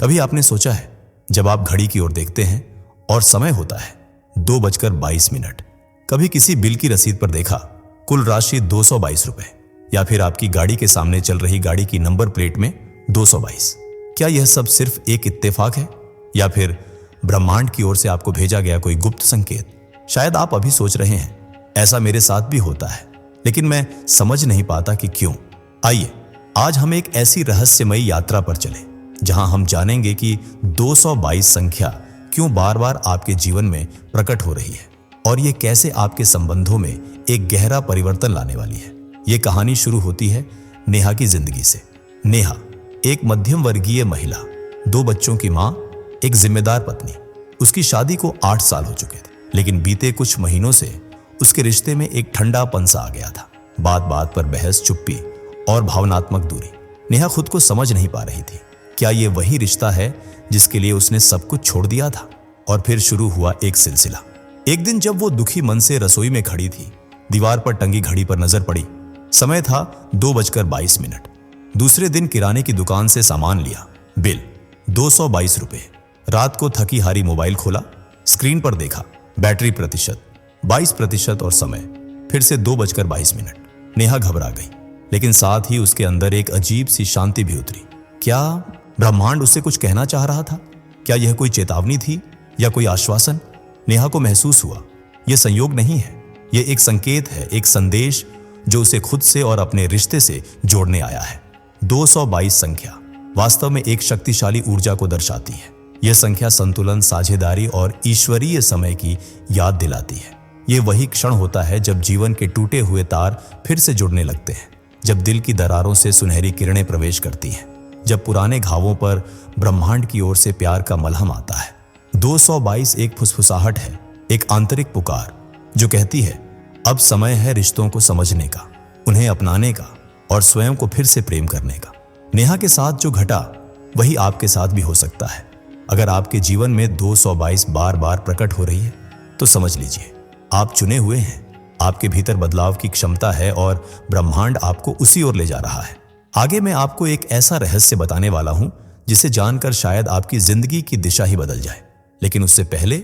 कभी आपने सोचा है, जब आप घड़ी की ओर देखते हैं और समय होता है 2:22, कभी किसी बिल की रसीद पर देखा कुल राशि 222 रुपए, या फिर आपकी गाड़ी के सामने चल रही गाड़ी की नंबर प्लेट में 222? क्या यह सब सिर्फ एक इत्तेफाक है, या फिर ब्रह्मांड की ओर से आपको भेजा गया कोई गुप्त संकेत? शायद आप अभी सोच रहे हैं, ऐसा मेरे साथ भी होता है, लेकिन मैं समझ नहीं पाता कि क्यों। आइए आज हम एक ऐसी रहस्यमयी यात्रा पर चलें, जहां हम जानेंगे कि 222 संख्या क्यों बार बार आपके जीवन में प्रकट हो रही है और ये कैसे आपके संबंधों में एक गहरा परिवर्तन लाने वाली है। ये कहानी शुरू होती है नेहा की जिंदगी से। नेहा एक मध्यम वर्गीय महिला, 2 बच्चों की मां, एक जिम्मेदार पत्नी। उसकी शादी को 8 साल हो चुके थे, लेकिन बीते कुछ महीनों से उसके रिश्ते में एक ठंडापन सा आ गया था। बात बात पर बहस, चुप्पी और भावनात्मक दूरी। नेहा खुद को समझ नहीं पा रही थी। क्या ये वही रिश्ता है जिसके लिए उसने सब कुछ छोड़ दिया था? और फिर शुरू हुआ एक सिलसिला। एक दिन जब वो दुखी मन से रसोई में खड़ी थी, दीवार पर टंगी घड़ी पर नजर पड़ी। समय था 2:22। दूसरे दिन किराने की दुकान से सामान लिया, बिल 222 रुपए। रात को थकी हारी मोबाइल खोला, स्क्रीन पर देखा बैटरी प्रतिशत 22% और समय फिर से 2:22। नेहा घबरा गई, लेकिन साथ ही उसके अंदर एक अजीब सी शांति भी उतरी। क्या ब्रह्मांड उससे कुछ कहना चाह रहा था? क्या यह कोई चेतावनी थी या कोई आश्वासन? नेहा को महसूस हुआ यह संयोग नहीं है, यह एक संकेत है, एक संदेश जो उसे खुद से और अपने रिश्ते से जोड़ने आया है। 222 संख्या वास्तव में एक शक्तिशाली ऊर्जा को दर्शाती है। यह संख्या संतुलन, साझेदारी और ईश्वरीय समय की याद दिलाती है। यह वही क्षण होता है जब जीवन के टूटे हुए तार फिर से जुड़ने लगते हैं, जब दिल की दरारों से सुनहरी किरणें प्रवेश करती हैं, जब पुराने घावों पर ब्रह्मांड की ओर से प्यार का मलहम आता है। 222 एक फुसफुसाहट है, एक आंतरिक पुकार जो कहती है अब समय है रिश्तों को समझने का, उन्हें अपनाने का और स्वयं को फिर से प्रेम करने का। नेहा के साथ जो घटा वही आपके साथ भी हो सकता है। अगर आपके जीवन में 222 बार बार प्रकट हो रही है तो समझ लीजिए आप चुने हुए हैं। आपके भीतर बदलाव की क्षमता है और ब्रह्मांड आपको उसी ओर ले जा रहा है। आगे मैं आपको एक ऐसा रहस्य बताने वाला हूं जिसे जानकर शायद आपकी जिंदगी की दिशा ही बदल जाए। लेकिन उससे पहले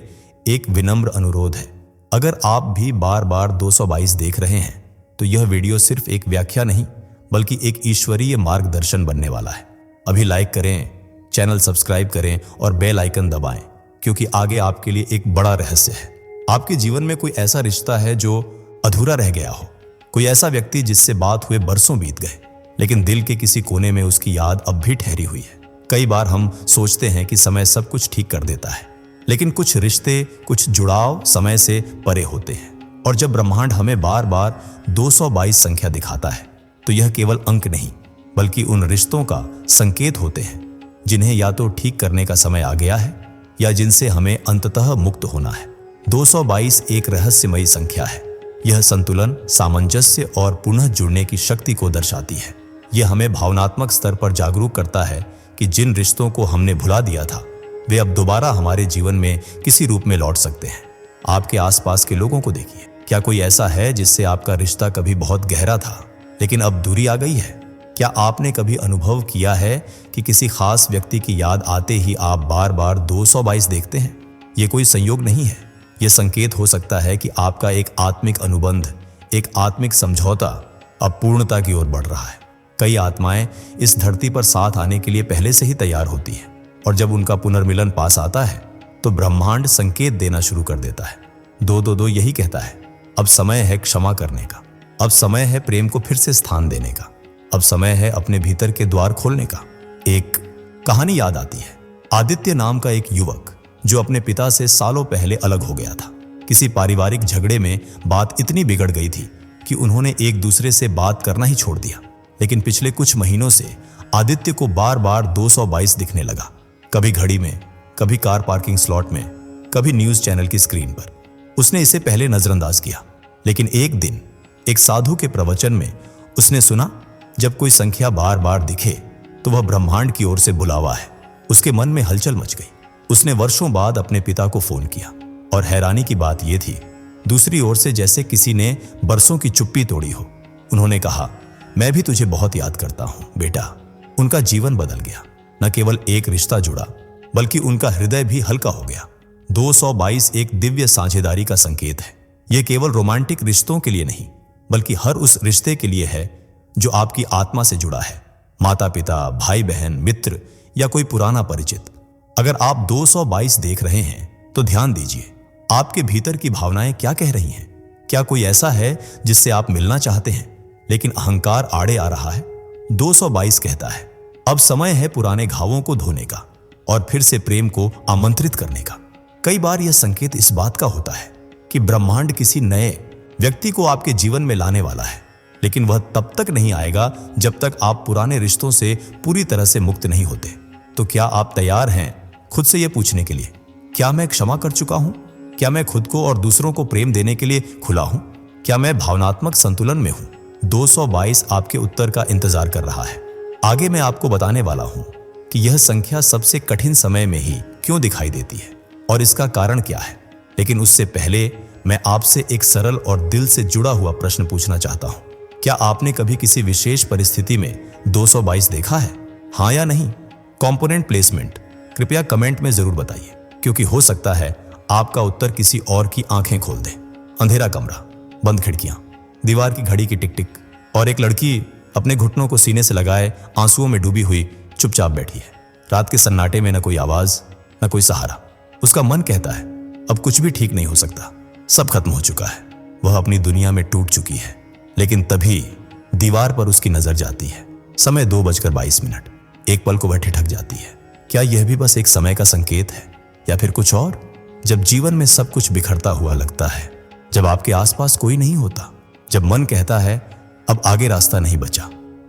एक विनम्र अनुरोध है। अगर आप भी बार बार 222 देख रहे हैं तो यह वीडियो सिर्फ एक व्याख्या नहीं बल्कि एक ईश्वरीय मार्गदर्शन बनने वाला है। अभी लाइक करें, चैनल सब्सक्राइब करें और बेल आइकन दबाएं, क्योंकि आगे आपके लिए एक बड़ा रहस्य है। आपके जीवन में कोई ऐसा रिश्ता है जो अधूरा रह गया हो, कोई ऐसा व्यक्ति जिससे बात हुए बरसों बीत गए, लेकिन दिल के किसी कोने में उसकी याद अब भी ठहरी हुई है। कई बार हम सोचते हैं कि समय सब कुछ ठीक कर देता है, लेकिन कुछ रिश्ते, कुछ जुड़ाव समय से परे होते हैं। और जब ब्रह्मांड हमें बार बार 222 संख्या दिखाता है तो यह केवल अंक नहीं बल्कि उन रिश्तों का संकेत होते हैं जिन्हें या तो ठीक करने का समय आ गया है या जिनसे हमें अंततः मुक्त होना है। 222 एक रहस्यमयी संख्या है। यह संतुलन, सामंजस्य और पुनः जुड़ने की शक्ति को दर्शाती है। यह हमें भावनात्मक स्तर पर जागरूक करता है कि जिन रिश्तों को हमने भुला दिया था वे अब दोबारा हमारे जीवन में किसी रूप में लौट सकते हैं। आपके आसपास के लोगों को देखिए, क्या कोई ऐसा है जिससे आपका रिश्ता कभी बहुत गहरा था लेकिन अब दूरी आ गई है? क्या आपने कभी अनुभव किया है कि किसी खास व्यक्ति की याद आते ही आप बार बार 222 देखते हैं? ये कोई संयोग नहीं है, यह संकेत हो सकता है कि आपका एक आत्मिक अनुबंध, एक आत्मिक समझौता अब पूर्णता की ओर बढ़ रहा है। कई आत्माएं इस धरती पर साथ आने के लिए पहले से ही तैयार होती हैं, और जब उनका पुनर्मिलन पास आता है तो ब्रह्मांड संकेत देना शुरू कर देता है। 222 यही कहता है, अब समय है क्षमा करने का, अब समय है प्रेम को फिर से स्थान देने का, अब समय है अपने भीतर के द्वार खोलने का। एक कहानी याद आती है। आदित्य नाम का एक युवक जो अपने पिता से सालों पहले अलग हो गया था। किसी पारिवारिक झगड़े में बात इतनी बिगड़ गई थी कि उन्होंने एक दूसरे से बात करना ही छोड़ दिया। लेकिन पिछले कुछ महीनों से आदित्य को बार बार 222 दिखने लगा, कभी घड़ी में, कभी कार पार्किंग स्लॉट में, कभी न्यूज चैनल की स्क्रीन पर। उसने इसे पहले नजरअंदाज किया, लेकिन एक दिन एक साधु के प्रवचन में उसने सुना, जब कोई संख्या बार बार दिखे तो वह ब्रह्मांड की ओर से बुलावा है। उसके मन में हलचल मच गई। उसने वर्षों बाद अपने पिता को फोन किया और हैरानी की बात यह थी, दूसरी ओर से जैसे किसी ने बरसों की चुप्पी तोड़ी हो। उन्होंने कहा, मैं भी तुझे बहुत याद करता हूं बेटा। उनका जीवन बदल गया। न केवल एक रिश्ता जुड़ा, बल्कि उनका हृदय भी हल्का हो गया। 222 एक दिव्य साझेदारी का संकेत है। यह केवल रोमांटिक रिश्तों के लिए नहीं, बल्कि हर उस रिश्ते के लिए है जो आपकी आत्मा से जुड़ा है। माता पिता, भाई बहन, मित्र या कोई पुराना परिचित। अगर आप 222 देख रहे हैं तो ध्यान दीजिए, आपके भीतर की भावनाएं क्या कह रही हैं। क्या कोई ऐसा है जिससे आप मिलना चाहते हैं लेकिन अहंकार आड़े आ रहा है? 222 कहता है, अब समय है पुराने घावों को धोने का और फिर से प्रेम को आमंत्रित करने का। कई बार यह संकेत इस बात का होता है कि ब्रह्मांड किसी नए व्यक्ति को आपके जीवन में लाने वाला है, लेकिन वह तब तक नहीं आएगा जब तक आप पुराने रिश्तों से पूरी तरह से मुक्त नहीं होते। तो क्या आप तैयार हैं खुद से यह पूछने के लिए, क्या मैं क्षमा कर चुका हूं? क्या मैं खुद को और दूसरों को प्रेम देने के लिए खुला हूं? क्या मैं भावनात्मक संतुलन में हूं? 222 आपके उत्तर का इंतजार कर रहा है। आगे मैं आपको बताने वाला हूं कि यह संख्या सबसे कठिन समय में ही क्यों दिखाई देती है और इसका कारण क्या है। लेकिन उससे पहले मैं आपसे एक सरल और दिल से जुड़ा हुआ प्रश्न पूछना चाहता हूं। क्या आपने कभी किसी विशेष परिस्थिति में 222 देखा है? हाँ या नहीं? कंपोनेंट प्लेसमेंट कृपया कमेंट में जरूर बताइए, क्योंकि हो सकता है आपका उत्तर किसी और की आंखें खोल दे। अंधेरा कमरा, बंद खिड़कियां, दीवार की घड़ी की टिक टिक और एक लड़की अपने घुटनों को सीने से लगाए आंसुओं में डूबी हुई चुपचाप बैठी है। रात के सन्नाटे में न कोई आवाज, न कोई सहारा। उसका मन कहता है अब कुछ भी ठीक नहीं हो सकता, सब खत्म हो चुका है। वह अपनी दुनिया में टूट चुकी है। लेकिन तभी दीवार पर उसकी नजर जाती है। समय 2:22। एक पल को वह ठिठक जाती है। क्या यह भी बस एक समय का संकेत है या फिर कुछ और? जब जीवन में सब कुछ बिखरता हुआ लगता है, जब आपके आसपास कोई नहीं होता, जब मन कहता है अब आगे रास्ता नहीं बचा,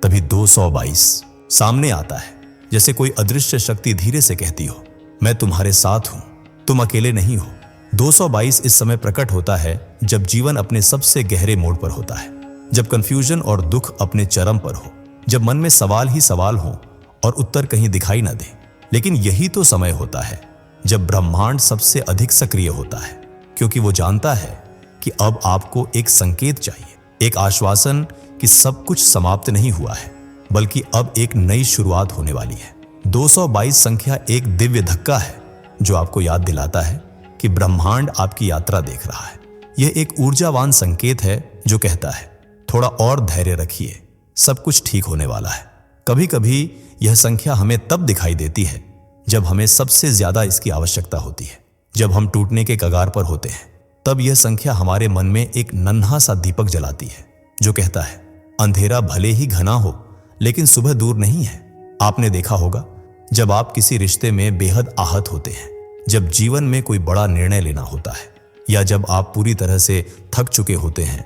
तभी 222 सामने आता है। जैसे कोई अदृश्य शक्ति धीरे से कहती हो, मैं तुम्हारे साथ हूं, तुम अकेले नहीं हो। 222 इस समय प्रकट होता है जब जीवन अपने सबसे गहरे मोड़ पर होता है, जब कंफ्यूजन और दुख अपने चरम पर हो, जब मन में सवाल ही सवाल हो और उत्तर कहीं दिखाई न दे। लेकिन यही तो समय होता है जब ब्रह्मांड सबसे अधिक सक्रिय होता है, क्योंकि वो जानता है कि अब आपको एक संकेत चाहिए, एक आश्वासन कि सब कुछ समाप्त नहीं हुआ है, बल्कि अब एक नई शुरुआत होने वाली है। 222 संख्या एक दिव्य धक्का है जो आपको याद दिलाता है कि ब्रह्मांड आपकी यात्रा देख रहा है। यह एक ऊर्जावान संकेत है जो कहता है थोड़ा और धैर्य रखिए, सब कुछ ठीक होने वाला है। कभी कभी यह संख्या हमें तब दिखाई देती है जब हमें सबसे ज्यादा इसकी आवश्यकता होती है। जब हम टूटने के कगार पर होते हैं, तब यह संख्या हमारे मन में एक नन्हा सा दीपक जलाती है जो कहता है अंधेरा भले ही घना हो, लेकिन सुबह दूर नहीं है। आपने देखा होगा जब आप किसी रिश्ते में बेहद आहत होते हैं, जब जीवन में कोई बड़ा निर्णय लेना होता है, या जब आप पूरी तरह से थक चुके होते हैं,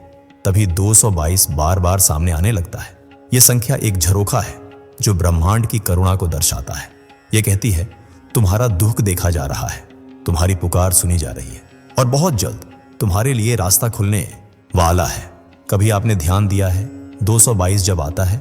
तभी 222 बार बार सामने आने लगता है। यह संख्या एक झरोखा है जो ब्रह्मांड की करुणा को दर्शाता है। यह कहती है तुम्हारा दुख देखा जा रहा है, तुम्हारी पुकार सुनी जा रही है और बहुत जल्द तुम्हारे लिए रास्ता खुलने वाला है। कभी आपने ध्यान दिया है 222 जब आता है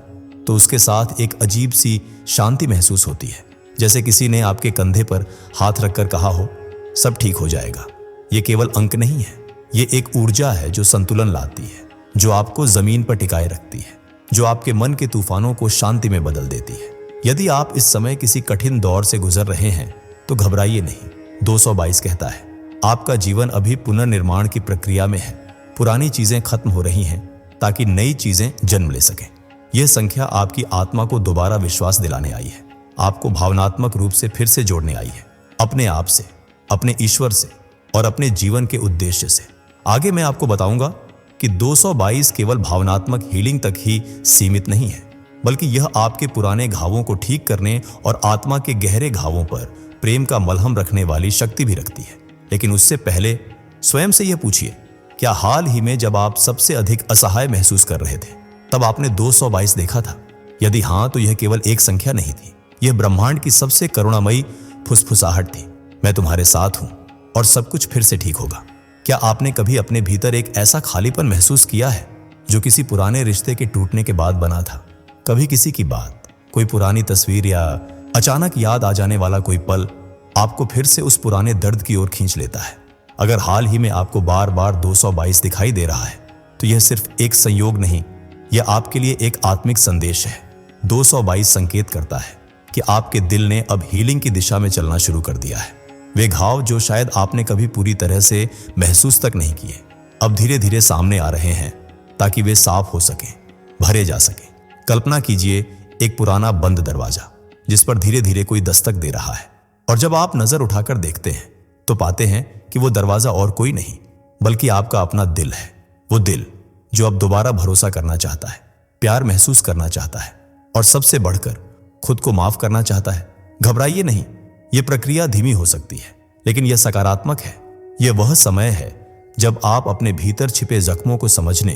तो उसके साथ एक अजीब सी शांति महसूस होती है, जैसे किसी ने आपके कंधे पर हाथ रखकर कहा हो सब ठीक हो जाएगा। यह केवल अंक नहीं है, यह एक ऊर्जा है जो संतुलन लाती है, जो आपको जमीन पर टिकाए रखती है, जो आपके मन के तूफानों को शांति में बदल देती है। यदि आप इस समय किसी कठिन दौर से गुजर रहे हैं तो घबराइए नहीं। 222 कहता है आपका जीवन अभी पुनर्निर्माण की प्रक्रिया में है। पुरानी चीजें खत्म हो रही हैं ताकि नई चीजें जन्म ले सकें। यह संख्या आपकी आत्मा को दोबारा विश्वास दिलाने आई है, आपको भावनात्मक रूप से फिर से जोड़ने आई है, अपने आप से, अपने ईश्वर से और अपने जीवन के उद्देश्य से। आगे मैं आपको बताऊंगा कि 222 केवल भावनात्मक हीलिंग तक ही सीमित नहीं है, बल्कि यह आपके पुराने घावों को ठीक करने और आत्मा के गहरे घावों पर प्रेम का मलहम रखने वाली शक्ति भी रखती है। लेकिन उससे पहले स्वयं से यह पूछिए, क्या हाल ही में जब आप सबसे अधिक असहाय महसूस कर रहे थे तब आपने 222 देखा था? यदि हां, तो यह केवल एक संख्या नहीं थी, यह ब्रह्मांड की सबसे करुणामयी फुसफुसाहट थी। मैं तुम्हारे साथ हूं और सब कुछ फिर से ठीक होगा। क्या आपने कभी अपने भीतर एक ऐसा खालीपन महसूस किया है जो किसी पुराने रिश्ते के टूटने के बाद बना था? कभी किसी की बात, कोई पुरानी तस्वीर या अचानक याद आ जाने वाला कोई पल आपको फिर से उस पुराने दर्द की ओर खींच लेता है। अगर हाल ही में आपको बार बार 222 दिखाई दे रहा है तो यह सिर्फ एक संयोग नहीं, यह आपके लिए एक आत्मिक संदेश है। 222 संकेत करता है कि आपके दिल ने अब हीलिंग की दिशा में चलना शुरू कर दिया है। वे घाव जो शायद आपने कभी पूरी तरह से महसूस तक नहीं किए, अब धीरे धीरे सामने आ रहे हैं ताकि वे साफ हो सकें, भरे जा सकें। कल्पना कीजिए एक पुराना बंद दरवाजा जिस पर धीरे धीरे कोई दस्तक दे रहा है, और जब आप नजर उठाकर देखते हैं तो पाते हैं कि वो दरवाजा और कोई नहीं बल्कि आपका अपना दिल है। वो दिल जो अब दोबारा भरोसा करना चाहता है, प्यार महसूस करना चाहता है और सबसे बढ़कर खुद को माफ करना चाहता है। घबराइए नहीं, यह प्रक्रिया धीमी हो सकती है लेकिन यह सकारात्मक है। यह वह समय है जब आप अपने भीतर छिपे जख्मों को समझने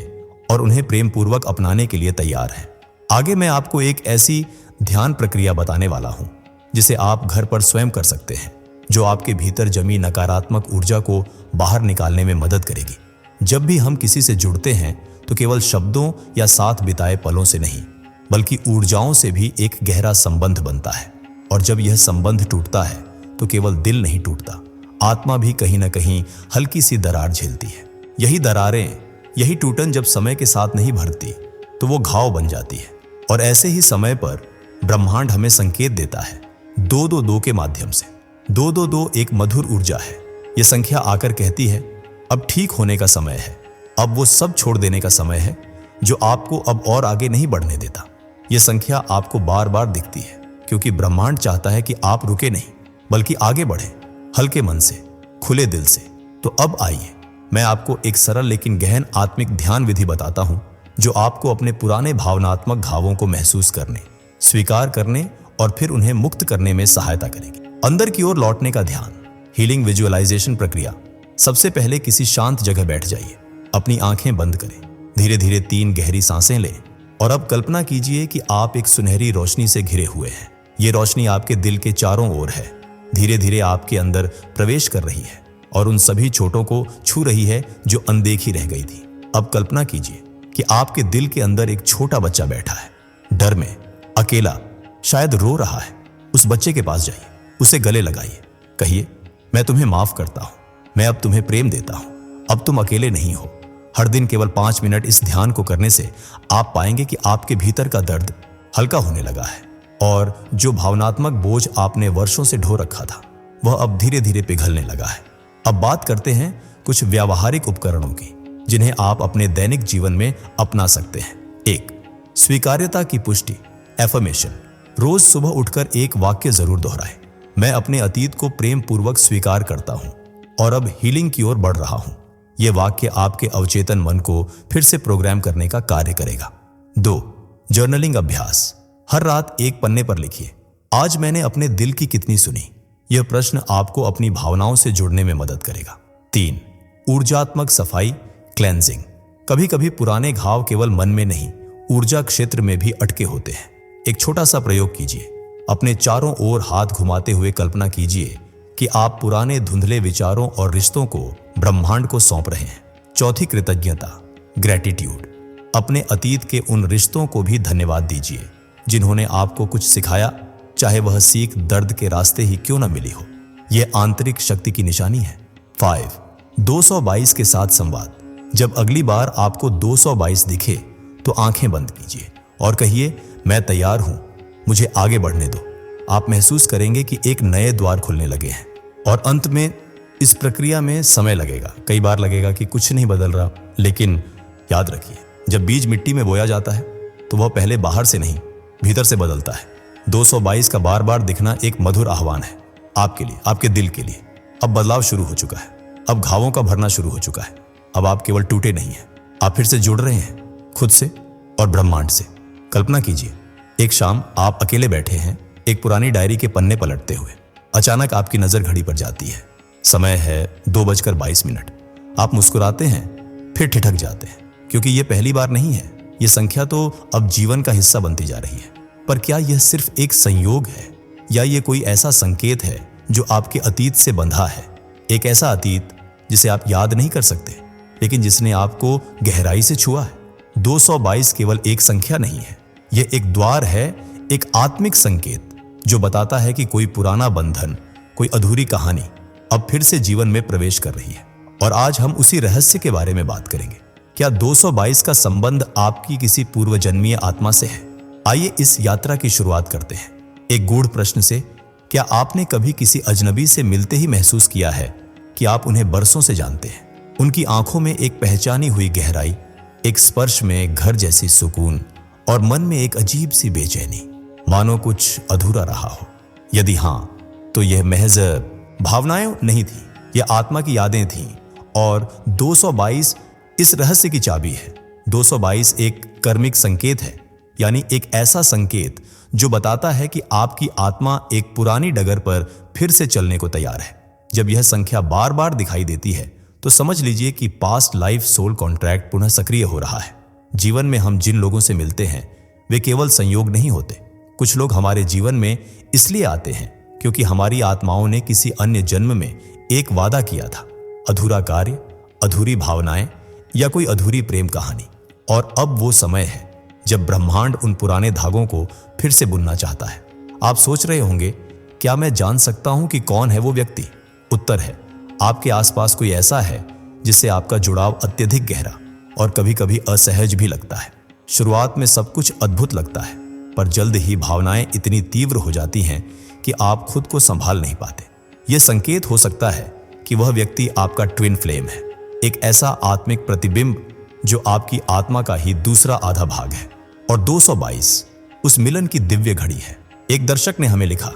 और उन्हें प्रेम पूर्वक अपनाने के लिए तैयार हैं। आगे मैं आपको एक ऐसी ध्यान प्रक्रिया बताने वाला हूं जिसे आप घर पर स्वयं कर सकते हैं, जो आपके भीतर जमी नकारात्मक ऊर्जा को बाहर निकालने में मदद करेगी। जब भी हम किसी से जुड़ते हैं तो केवल शब्दों या साथ बिताए पलों से नहीं बल्कि ऊर्जाओं से भी एक गहरा संबंध बनता है, और जब यह संबंध टूटता है तो केवल दिल नहीं टूटता, आत्मा भी कहीं ना कहीं हल्की सी दरार झेलती है। यही दरारें, यही टूटन जब समय के साथ नहीं भरती तो वो घाव बन जाती है। और ऐसे ही समय पर ब्रह्मांड हमें संकेत देता है 222 के माध्यम से। 222 एक मधुर ऊर्जा है। यह संख्या आकर कहती है अब ठीक होने का समय है, अब वो सब छोड़ देने का समय है जो आपको अब और आगे नहीं बढ़ने देता। यह संख्या आपको बार बार दिखती है क्योंकि ब्रह्मांड चाहता है कि आप रुके नहीं बल्कि आगे बढ़े, हल्के मन से, खुले दिल से। तो अब आइए मैं आपको एक सरल लेकिन गहन आत्मिक ध्यान विधि बताता हूं जो आपको अपने पुराने भावनात्मक घावों को महसूस करने, स्वीकार करने और फिर उन्हें मुक्त करने में सहायता करेगी। अंदर की ओर लौटने का ध्यान, हीलिंग विजुअलाइजेशन प्रक्रिया। सबसे पहले किसी शांत जगह बैठ जाइए, अपनी आंखें बंद करें, धीरे धीरे 3 गहरी सांसें लें और अब कल्पना कीजिए कि आप एक सुनहरी रोशनी से घिरे हुए हैं। ये रोशनी आपके दिल के चारों ओर है, धीरे धीरे आपके अंदर प्रवेश कर रही है और उन सभी चोटों को छू रही है जो अनदेखी रह गई थी। अब कल्पना कीजिए कि आपके दिल के अंदर एक छोटा बच्चा बैठा है, डर में, अकेला, शायद रो रहा है। उस बच्चे के पास जाइए, उसे गले लगाइए, कहिए मैं तुम्हें माफ करता हूं, मैं अब तुम्हें प्रेम देता हूं, अब तुम अकेले नहीं हो। हर दिन केवल 5 मिनट इस ध्यान को करने से आप पाएंगे कि आपके भीतर का दर्द हल्का होने लगा है और जो भावनात्मक बोझ आपने वर्षों से ढो रखा था वह अब धीरे धीरे पिघलने लगा है। अब बात करते हैं कुछ व्यावहारिक उपकरणों की जिन्हें आप अपने दैनिक जीवन में अपना सकते हैं। 1. स्वीकार्यता की पुष्टि, एफर्मेशन। रोज सुबह उठकर एक वाक्य जरूर दोहराएं, मैं अपने अतीत को प्रेम पूर्वक स्वीकार करता हूं और अब हीलिंग की ओर बढ़ रहा हूं। यह वाक्य आपके अवचेतन मन को फिर से प्रोग्राम करने का कार्य करेगा। 2. जर्नलिंग अभ्यास। हर रात एक पन्ने पर लिखिए, आज मैंने अपने दिल की कितनी सुनी। यह प्रश्न आपको अपनी भावनाओं से जुड़ने में मदद करेगा। 3. ऊर्जात्मक सफाई, क्लेंजिंग। कभी कभी पुराने घाव केवल मन में नहीं, ऊर्जा क्षेत्र में भी अटके होते हैं। एक छोटा सा प्रयोग कीजिए, अपने चारों ओर हाथ घुमाते हुए कल्पना कीजिए कि आप पुराने धुंधले विचारों और रिश्तों को ब्रह्मांड को सौंप रहे हैं। 4. कृतज्ञता, ग्रेटिट्यूड। अपने अतीत के उन रिश्तों को भी धन्यवाद दीजिए जिन्होंने आपको कुछ सिखाया, चाहे वह सीख दर्द के रास्ते ही क्यों न मिली हो। यह आंतरिक शक्ति की निशानी है। 5. 222 के साथ संवाद। जब अगली बार आपको 222 दिखे तो आंखें बंद कीजिए और कहिए मैं तैयार हूं, मुझे आगे बढ़ने दो। आप महसूस करेंगे कि एक नए द्वार खुलने लगे हैं। और अंत में इस प्रक्रिया में समय लगेगा, कई बार लगेगा कि कुछ नहीं बदल रहा, लेकिन याद रखिए जब बीज मिट्टी में बोया जाता है तो वह पहले बाहर से नहीं भीतर से बदलता है। 222 का बार बार दिखना एक मधुर आह्वान है आपके लिए, आपके दिल के लिए। अब बदलाव शुरू हो चुका है, अब घावों का भरना शुरू हो चुका है। अब आप केवल टूटे नहीं हैं, आप फिर से जुड़ रहे हैं खुद से और ब्रह्मांड से। कल्पना कीजिए एक शाम आप अकेले बैठे हैं, एक पुरानी डायरी के पन्ने पलटते हुए। अचानक आपकी नजर घड़ी पर जाती है, समय है 2:22। आप मुस्कुराते हैं, फिर ठिठक जाते हैं क्योंकि यह पहली बार नहीं है। यह संख्या तो अब जीवन का हिस्सा बनती जा रही है। पर क्या यह सिर्फ एक संयोग है या यह कोई ऐसा संकेत है जो आपके अतीत से बंधा है? एक ऐसा अतीत जिसे आप याद नहीं कर सकते लेकिन जिसने आपको गहराई से छुआ है। 222 केवल एक संख्या नहीं है, यह एक द्वार है, एक आत्मिक संकेत जो बताता है कि कोई पुराना बंधन, कोई अधूरी कहानी अब फिर से जीवन में प्रवेश कर रही है। और आज हम उसी रहस्य के बारे में बात करेंगे। क्या 222 का संबंध आपकी किसी पूर्व जन्मीय आत्मा से है? आइए इस यात्रा की शुरुआत करते हैं। एक गूढ़ प्रश्न से, क्या आपने कभी किसी अजनबी से मिलते ही महसूस किया है कि आप उन्हें बरसों से जानते हैं? उनकी आंखों में एक पहचानी हुई गहराई, एक स्पर्श में घर जैसी सुकून और मन में एक अजीब सी बेचैनी, मानो कुछ अधूरा रहा हो। यदि हां, तो यह महज भावनाएं नहीं थी, यह आत्मा की यादें थीं। और 222 इस रहस्य की चाबी है। 222 एक कर्मिक संकेत है, यानी एक ऐसा संकेत जो बताता है कि आपकी आत्मा एक पुरानी डगर पर फिर से चलने को तैयार है। जब यह संख्या बार बार दिखाई देती है तो समझ लीजिए कि पास्ट लाइफ सोल कॉन्ट्रैक्ट पुनः सक्रिय हो रहा है। जीवन में हम जिन लोगों से मिलते हैं वे केवल संयोग नहीं होते। कुछ लोग हमारे जीवन में इसलिए आते हैं क्योंकि हमारी आत्माओं ने किसी अन्य जन्म में एक वादा किया था, अधूरा कार्य, अधूरी भावनाएं या कोई अधूरी प्रेम कहानी। और अब वो समय है जब ब्रह्मांड उन पुराने धागों को फिर से बुनना चाहता है। आप सोच रहे होंगे, क्या मैं जान सकता हूं कि कौन है वो व्यक्ति? उत्तर है, आपके आसपास कोई ऐसा है जिससे आपका जुड़ाव अत्यधिक गहरा और कभी कभी असहज भी लगता है। शुरुआत में सब कुछ अद्भुत लगता है, पर जल्द ही भावनाएं इतनी तीव्र हो जाती हैं कि आप खुद को संभाल नहीं पाते। यह संकेत हो सकता है कि वह व्यक्ति आपका ट्विन फ्लेम है, एक ऐसा आत्मिक प्रतिबिंब जो आपकी आत्मा का ही दूसरा आधा भाग है। और 222 उस मिलन की दिव्य घड़ी है। एक दर्शक ने हमें लिखा,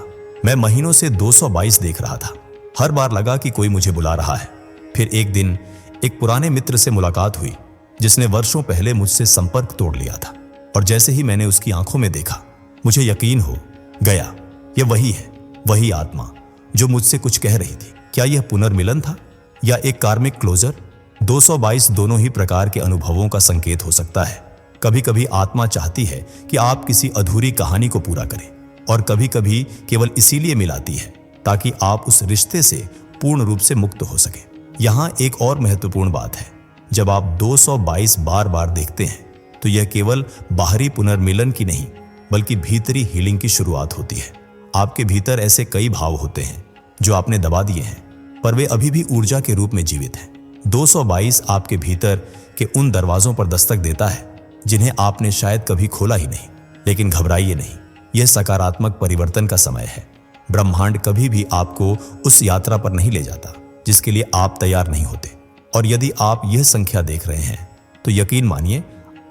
मैं महीनों से 222 देख रहा था। हर बार लगा कि कोई मुझे बुला रहा है। फिर एक दिन एक पुराने मित्र से मुलाकात हुई जिसने वर्षों पहले मुझसे संपर्क तोड़ लिया था। और जैसे ही मैंने उसकी आंखों में देखा, मुझे यकीन हो गया, यह वही है, वही आत्मा जो मुझसे कुछ कह रही थी। क्या यह पुनर्मिलन था या एक कार्मिक क्लोजर? 222 दोनों ही प्रकार के अनुभवों का संकेत हो सकता है। कभी कभी आत्मा चाहती है कि आप किसी अधूरी कहानी को पूरा करें, और कभी कभी केवल इसीलिए मिलाती है ताकि आप उस रिश्ते से पूर्ण रूप से मुक्त हो सके। यहां एक और महत्वपूर्ण बात है, जब आप 222 बार बार देखते हैं तो यह केवल बाहरी पुनर्मिलन की नहीं बल्कि भीतरी हीलिंग की शुरुआत होती है। आपके भीतर ऐसे कई भाव होते हैं जो आपने दबा दिए हैं, पर वे अभी भी ऊर्जा के रूप में जीवित हैं। 222 आपके भीतर के उन दरवाजों पर दस्तक देता है जिन्हें आपने शायद कभी खोला ही नहीं। लेकिन घबराइए नहीं, यह सकारात्मक परिवर्तन का समय है। ब्रह्मांड कभी भी आपको उस यात्रा पर नहीं ले जाता जिसके लिए आप तैयार नहीं होते। और यदि आप यह संख्या देख रहे हैं तो यकीन मानिए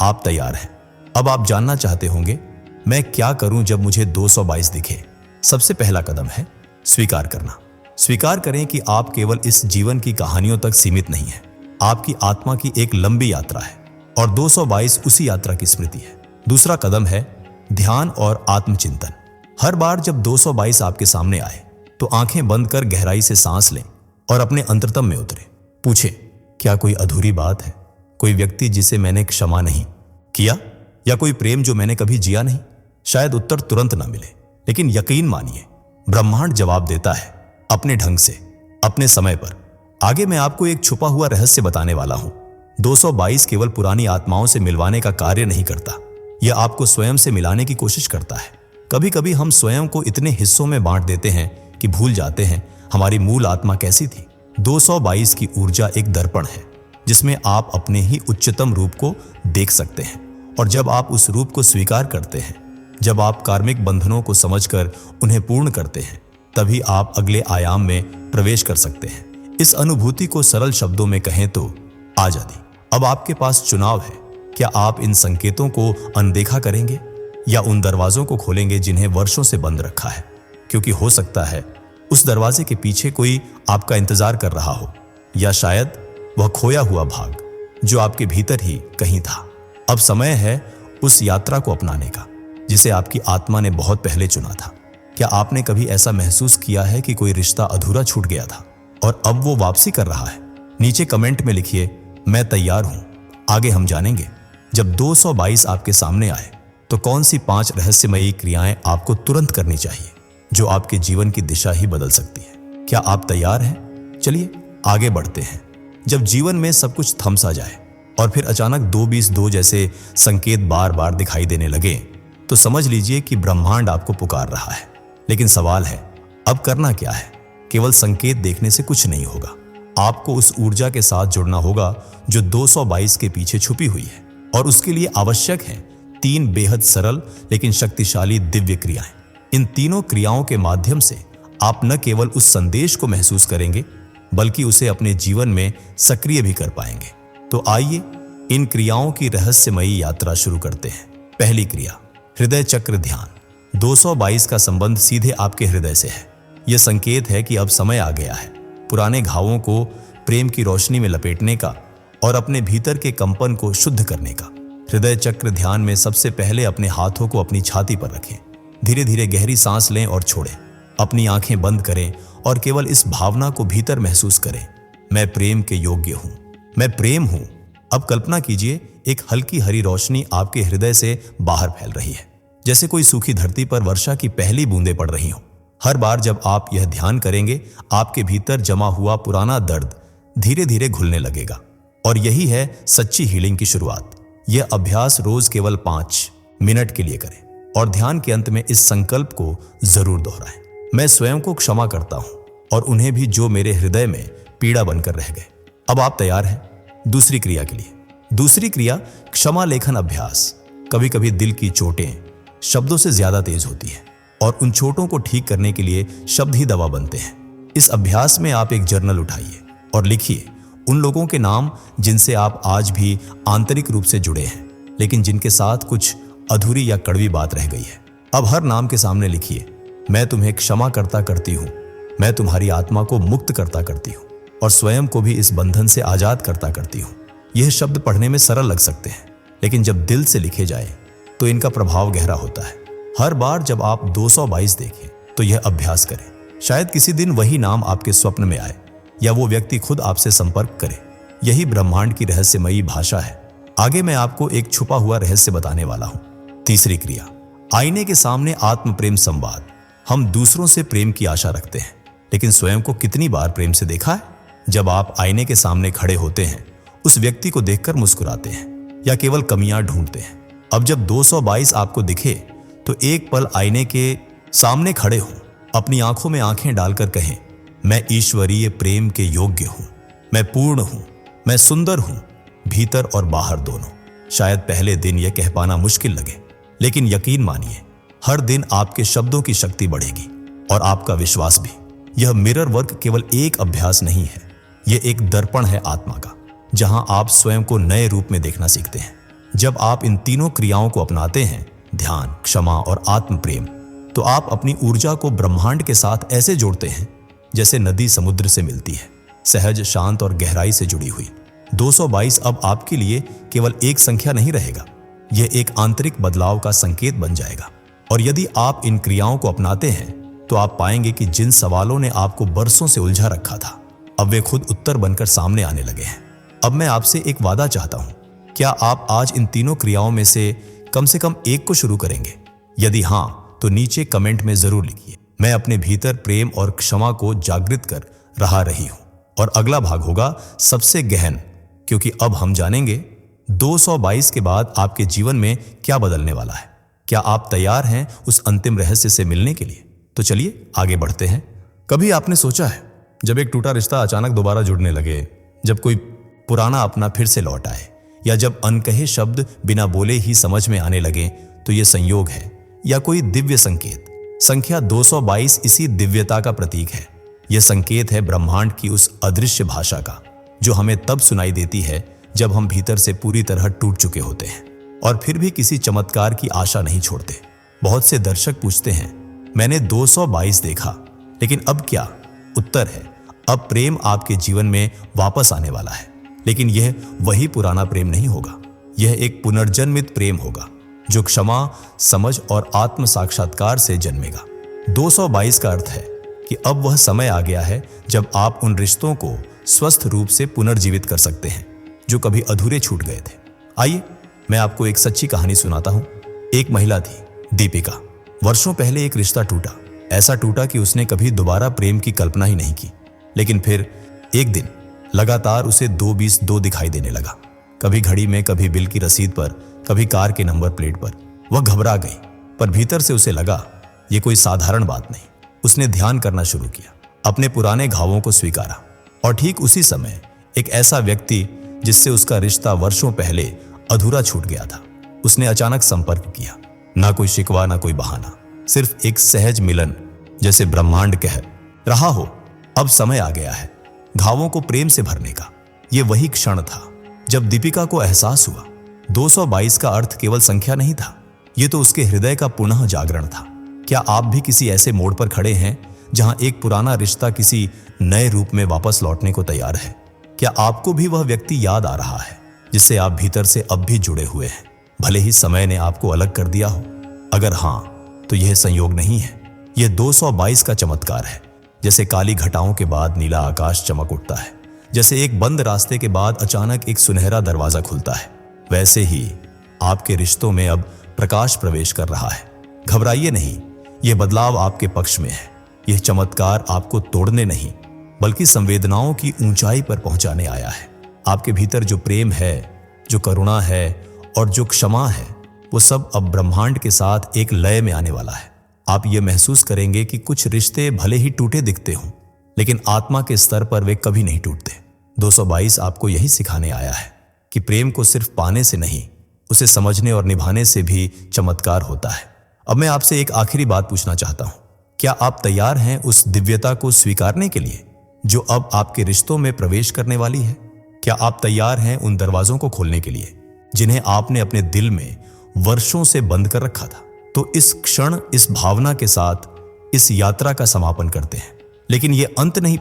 आप तैयार हैं। अब आप जानना चाहते होंगे, मैं क्या करूं जब मुझे 222 दिखे? सबसे पहला कदम है स्वीकार करना। स्वीकार करें कि आप केवल इस जीवन की कहानियों तक सीमित नहीं हैं। आपकी आत्मा की एक लंबी यात्रा है और 222 उसी यात्रा की स्मृति है। दूसरा कदम है ध्यान और आत्मचिंतन। हर बार जब 222 आपके सामने आए तो आंखें बंद कर गहराई से सांस लें और अपने अंतरतम में उतरे। पूछें, क्या कोई अधूरी बात है? कोई व्यक्ति जिसे मैंने क्षमा नहीं किया, या कोई प्रेम जो मैंने कभी जिया नहीं? शायद उत्तर तुरंत ना मिले, लेकिन यकीन मानिए ब्रह्मांड जवाब देता है, अपने ढंग से, अपने समय पर। आगे मैं आपको एक छुपा हुआ रहस्य बताने वाला हूं। 222 केवल पुरानी आत्माओं से मिलवाने का कार्य नहीं करता, यह आपको स्वयं से मिलाने की कोशिश करता है। कभी कभी हम स्वयं को इतने हिस्सों में बांट देते हैं कि भूल जाते हैं हमारी मूल आत्मा कैसी थी। 222 की ऊर्जा एक दर्पण है जिसमें आप अपने ही उच्चतम रूप को देख सकते हैं। और जब आप उस रूप को स्वीकार करते हैं, जब आप कार्मिक बंधनों को समझकर उन्हें पूर्ण करते हैं, तभी आप अगले आयाम में प्रवेश कर सकते हैं। इस अनुभूति को सरल शब्दों में कहें तो आजादी। अब आपके पास चुनाव है, क्या आप इन संकेतों को अनदेखा करेंगे या उन दरवाजों को खोलेंगे जिन्हें वर्षों से बंद रखा है? क्योंकि हो सकता है उस दरवाजे के पीछे कोई आपका इंतजार कर रहा हो, या शायद वह खोया हुआ भाग जो आपके भीतर ही कहीं था। अब समय है उस यात्रा को अपनाने का जिसे आपकी आत्मा ने बहुत पहले चुना था। क्या आपने कभी ऐसा महसूस किया है कि कोई रिश्ता अधूरा छूट गया था और अब वो वापसी कर रहा है? नीचे कमेंट में लिखिए, मैं तैयार हूं। आगे हम जानेंगे, जब 222 आपके सामने आए तो कौन सी 5 रहस्यमयी क्रियाएं आपको तुरंत करनी चाहिए जो आपके जीवन की दिशा ही बदल सकती है। क्या आप तैयार हैं? चलिए आगे बढ़ते हैं। जब जीवन में सब कुछ थम सा जाए और फिर अचानक 222 जैसे संकेत बार बार दिखाई देने लगे तो समझ लीजिए कि ब्रह्मांड आपको पुकार रहा है। लेकिन सवाल है, अब करना क्या है? केवल संकेत देखने से कुछ नहीं होगा। आपको उस ऊर्जा के साथ जुड़ना होगा जो 222 के पीछे छुपी हुई है, और उसके लिए आवश्यक है 3 बेहद सरल लेकिन शक्तिशाली दिव्य क्रियाएं। इन तीनों क्रियाओं के माध्यम से आप न केवल उस संदेश को महसूस करेंगे बल्कि उसे अपने जीवन में सक्रिय भी कर पाएंगे। तो आइए इन क्रियाओं की रहस्यमयी यात्रा शुरू करते हैं। पहली क्रिया, हृदय चक्र ध्यान। 222 का संबंध सीधे आपके हृदय से है। यह संकेत है कि अब समय आ गया है पुराने घावों को प्रेम की रोशनी में लपेटने का और अपने भीतर के कंपन को शुद्ध करने का। हृदय चक्र ध्यान में सबसे पहले अपने हाथों को अपनी छाती पर रखें। धीरे धीरे गहरी सांस लें और छोड़ें। अपनी आंखें बंद करें और केवल इस भावना को भीतर महसूस करें, मैं प्रेम के योग्य हूं, मैं प्रेम हूं। अब कल्पना कीजिए एक हल्की हरी रोशनी आपके हृदय से बाहर फैल रही है, जैसे कोई सूखी धरती पर वर्षा की पहली बूंदें पड़ रही हों। हर बार जब आप यह ध्यान करेंगे, आपके भीतर जमा हुआ पुराना दर्द धीरे धीरे घुलने लगेगा। और यही है सच्ची हीलिंग की शुरुआत। यह अभ्यास रोज केवल 5 मिनट के लिए करें और ध्यान के अंत में इस संकल्प को जरूर दोहराएं, मैं स्वयं को क्षमा करता हूं और उन्हें भी जो मेरे हृदय में पीड़ा बनकर रह गए। अब आप तैयार हैं दूसरी क्रिया के लिए। दूसरी क्रिया, क्षमा लेखन अभ्यास। कभी कभी दिल की चोटें शब्दों से ज्यादा तेज होती है और उन चोटों को ठीक करने के लिए शब्द ही दवा बनते हैं। इस अभ्यास में आप एक जर्नल उठाइए और लिखिए उन लोगों के नाम जिनसे आप आज भी आंतरिक रूप से जुड़े हैं, लेकिन जिनके साथ कुछ अधूरी या कड़वी बात रह गई है। अब हर नाम के सामने लिखिए, मैं तुम्हें क्षमा करता करती हूं, मैं तुम्हारी आत्मा को मुक्त करता करती हूं और स्वयं को भी इस बंधन से आजाद करता करती हूं। यह शब्द पढ़ने में सरल लग सकते हैं, लेकिन जब दिल से लिखे जाए तो इनका प्रभाव गहरा होता है। हर बार जब आप 222 देखें तो यह अभ्यास करें। शायद किसी दिन वही नाम आपके स्वप्न में आए या वो व्यक्ति खुद आपसे संपर्क करे। यही ब्रह्मांड की रहस्यमयी भाषा है। आगे मैं आपको एक छुपा हुआ रहस्य बताने वाला हूं। तीसरी क्रिया, आईने के सामने आत्म प्रेम संवाद। हम दूसरों से प्रेम की आशा रखते हैं, लेकिन स्वयं को कितनी बार प्रेम से देखा है? जब आप आईने के सामने खड़े होते हैं, उस व्यक्ति को देखकर मुस्कुराते हैं या केवल कमियां ढूंढते हैं? अब जब 222 आपको दिखे तो एक पल आईने के सामने खड़े हों, अपनी आंखों में आंखें डालकर कहें, मैं ईश्वरीय प्रेम के योग्य हूं, मैं पूर्ण हूं, मैं सुंदर हूं, भीतर और बाहर दोनों। शायद पहले दिन यह कह पाना मुश्किल लगे, लेकिन यकीन मानिए हर दिन आपके शब्दों की शक्ति बढ़ेगी और आपका विश्वास भी। यह मिरर वर्क केवल एक अभ्यास नहीं है, यह एक दर्पण है आत्मा का, जहां आप स्वयं को नए रूप में देखना सीखते हैं। जब आप इन तीनों क्रियाओं को अपनाते हैं, ध्यान, क्षमा और आत्म प्रेम, तो आप अपनी ऊर्जा को ब्रह्मांड के साथ ऐसे जोड़ते हैं जैसे नदी समुद्र से मिलती है, सहज, शांत और गहराई से जुड़ी हुई। 222 अब आपके लिए केवल एक संख्या नहीं रहेगा, यह एक आंतरिक बदलाव का संकेत बन जाएगा। और यदि आप इन क्रियाओं को अपनाते हैं तो आप पाएंगे कि जिन सवालों ने आपको बरसों से उलझा रखा था, अब वे खुद उत्तर बनकर सामने आने लगे हैं। अब मैं आपसे एक वादा चाहता हूं, क्या आप आज इन तीनों क्रियाओं में से कम एक को शुरू करेंगे? यदि हां, तो नीचे कमेंट में जरूर लिखिए, मैं अपने भीतर प्रेम और क्षमा को जागृत कर रहा रही हूं। और अगला भाग होगा सबसे गहन, क्योंकि अब हम जानेंगे 222 के बाद आपके जीवन में क्या बदलने वाला है। क्या आप तैयार हैं उस अंतिम रहस्य से मिलने के लिए? तो चलिए आगे बढ़ते हैं। कभी आपने सोचा है, जब एक टूटा रिश्ता अचानक दोबारा जुड़ने लगे, जब कोई पुराना अपना फिर से लौट आए, या जब अनकहे शब्द बिना बोले ही समझ में आने लगे, तो यह संयोग है या कोई दिव्य संकेत? संख्या 222 इसी दिव्यता का प्रतीक है। यह संकेत है ब्रह्मांड की उस अदृश्य भाषा का, जो हमें तब सुनाई देती है जब हम भीतर से पूरी तरह टूट चुके होते हैं और फिर भी किसी चमत्कार की आशा नहीं छोड़ते। बहुत से दर्शक पूछते हैं, मैंने 222 देखा, लेकिन अब क्या? उत्तर है, अब प्रेम आपके जीवन में वापस आने वाला है, लेकिन यह वही पुराना प्रेम नहीं होगा। यह एक पुनर्जन्मित प्रेम होगा, जो क्षमा, समझ और आत्म साक्षात्कार से जन्मेगा। 222 का अर्थ है कि अब वह समय आ गया है जब आप उन रिश्तों को स्वस्थ रूप से पुनर्जीवित कर सकते हैं जो कभी अधूरे छूट गए थे। आइए मैं आपको एक सच्ची कहानी सुनाता हूं। एक महिला थी, दीपिका। वर्षों पहले एक रिश्ता टूटा। ऐसा टूटा कि उसने कभी दोबारा प्रेम की कल्पना ही नहीं की। लेकिन फिर एक दिन लगातार उसे 222 दिखाई देने लगा। कभी घड़ी में, कभी बिल की रसीद पर, कभी कार के नंबर प्लेट पर। वह घबरा गई, पर भीतर से उसे लगा यह कोई साधारण बात नहीं। उसने ध्यान करना शुरू किया, अपने पुराने घावों को स्वीकारा, और ठीक उसी समय एक ऐसा व्यक्ति जिससे उसका रिश्ता वर्षों पहले अधूरा छूट गया था, उसने अचानक संपर्क किया। ना कोई शिकवा, ना कोई बहाना, सिर्फ एक सहज मिलन, जैसे ब्रह्मांड कह रहा हो अब समय आ गया है घावों को प्रेम से भरने का। यह वही क्षण था जब दीपिका को एहसास हुआ 222 का अर्थ केवल संख्या नहीं था, यह तो उसके हृदय का पुनः जागरण था। क्या आप भी किसी ऐसे मोड़ पर खड़े हैं जहां एक पुराना रिश्ता किसी नए रूप में वापस लौटने को तैयार है? क्या आपको भी वह व्यक्ति याद आ रहा है जिससे आप भीतर से अब भी जुड़े हुए हैं, भले ही समय ने आपको अलग कर दिया हो? अगर हां, तो यह संयोग नहीं है, यह 222 का चमत्कार है। जैसे काली घटाओं के बाद नीला आकाश चमक उठता है, जैसे एक बंद रास्ते के बाद अचानक एक सुनहरा दरवाजा खुलता है, वैसे ही आपके रिश्तों में अब प्रकाश प्रवेश कर रहा है। घबराइए नहीं, यह बदलाव आपके पक्ष में है। यह चमत्कार आपको तोड़ने नहीं, बल्कि संवेदनाओं की ऊंचाई पर पहुंचाने आया है। आपके भीतर जो प्रेम है, जो करुणा है और जो क्षमा है, वो सब अब ब्रह्मांड के साथ एक लय में आने वाला है। आप ये महसूस करेंगे कि कुछ रिश्ते भले ही टूटे दिखते हों, लेकिन आत्मा के स्तर पर वे कभी नहीं टूटते। 222 आपको यही सिखाने आया है कि प्रेम को सिर्फ पाने से नहीं, उसे समझने और निभाने से भी चमत्कार होता है। अब मैं आपसे एक आखिरी बात पूछना चाहता हूं, क्या आप तैयार हैं उस दिव्यता को स्वीकारने के लिए जो अब आपके रिश्तों में प्रवेश करने वाली है? क्या आप तैयार हैं उन दरवाजों को खोलने के लिए जिन्हें आपने अपने दिल में वर्षों से बंद कर रखा था? तो इस क्षण, इस भावना के साथ इस यात्रा का समापन करते हैं। लेकिन यह अंत नहीं,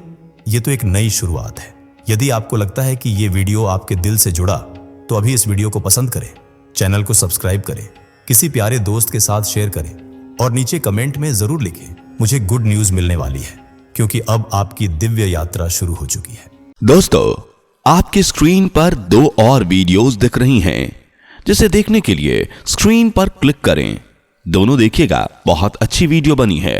यह तो एक नई शुरुआत है। यदि आपको लगता है कि यह वीडियो आपके दिल से जुड़ा, तो अभी इस वीडियो को पसंद करें, चैनल को सब्सक्राइब करें, किसी प्यारे दोस्त के साथ शेयर करें और नीचे कमेंट में जरूर लिखें, मुझे गुड न्यूज मिलने वाली है, क्योंकि अब आपकी दिव्य यात्रा शुरू हो चुकी है। दोस्तों, आपकी स्क्रीन पर 2 और वीडियोस दिख रही हैं, जिसे देखने के लिए स्क्रीन पर क्लिक करें। दोनों देखिएगा, बहुत अच्छी वीडियो बनी है।